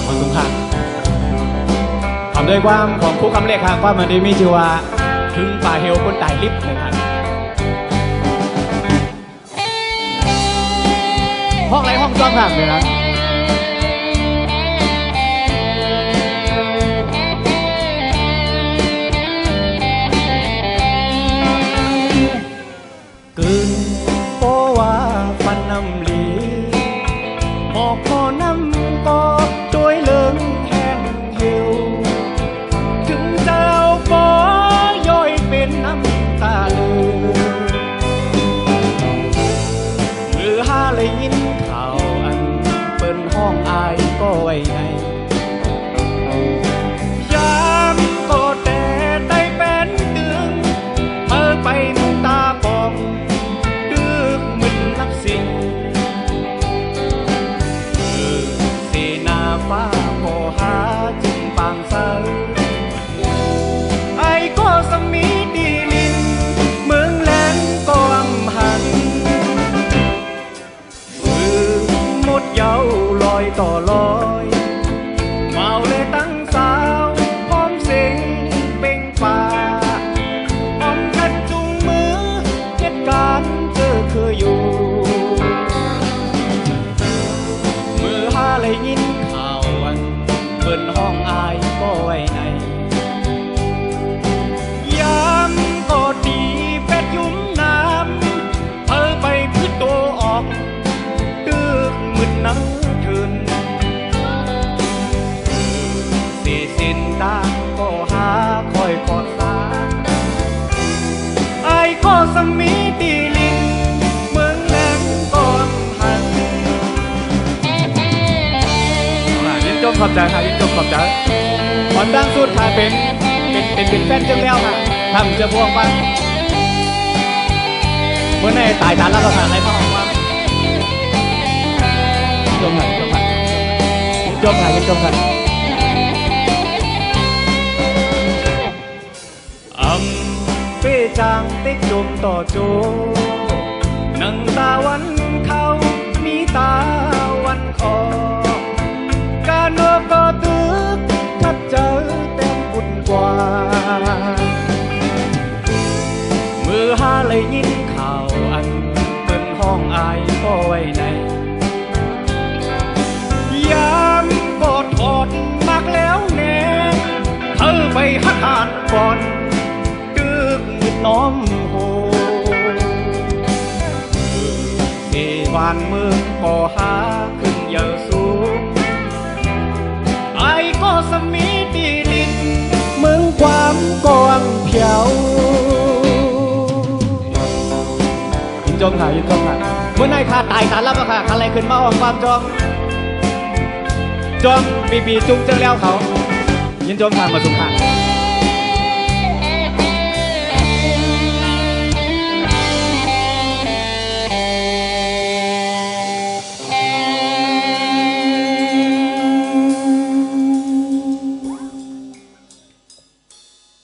คนสงครามทำด้วยความของคู่คำเลขทางความมันดีมีชื่อว่าถึงป่าเฮลคนตายลิฟต์นะครับห้องไรห้องจ้องห่างเลยนะกึนโปว่าฟันน้ำลีหมอกพอน้ำก็โดยเลิงแห้งเหี่ยวถึงเจ้าปอย่อยเป็นน้ำตาเลือมือหาเลยยินข่าวอันเปิ้นห้องอายก็ไว้ในยามก็แต่ได้เป็นดึงเธอไปน้ำตาปองดึกมึนนับสิ่งสีหน้าฟ้าพอหาจึงปางเศร้าไอ้ก็สมีดีลินเมืองแหลมก็อำหันหมดเยาลอยต่อลอยเมาเลยตั้งสาวพร้อมเสียงเป่งป่าพร้อมกันจุงมือเหตุการณ์เจอคืออยู่มือหาเลยยินข่าววันเปิดห้องอายก็ไว้ในยามก็ดีเป็ดยุ่มน้ำเธอไปพื้นตัวออกดึกมึนนังทืนสีสินตาก็หาคอยกอดสาไอ้ก็สมีตีลินเมืองแหลมก่อนหันยินจมขอบใจค่ะยินจมขอบใจหอนดังสุดค่ะเป็นแฟนจังแล้วค่ะทำจะพวงว่าเมื่อในตายฐานแล้วก็ค่ะให้พ่อออกมาจมค่ะจมค่ะจมค่ะจมค่ะเป้จางติ๊กจมต่อโจนังตาวันเขามีตาวันคอกาโนก็ตึกคัดเจอเต็มอุ่นกว่ามือหาเลยยินข่าวอันเปิ้นห้องอายก็ไว้ในยามกอดทอดมากแล้วแน่เธอไปหักหานก่อนดึกมิดน้อมโหเกวานเมืองก็หาขึ้นเยอะสูงไอ้ก็สมีดีลินเมืองความกวางเพียวยินจมค่ะยินจมค่ะเมื่อในข้าตายสารลับค่ะอะไรขึ้นมาออกความจองจอมปีจุงจังแล้วเขายินจมค่ะมาสุขค่ะ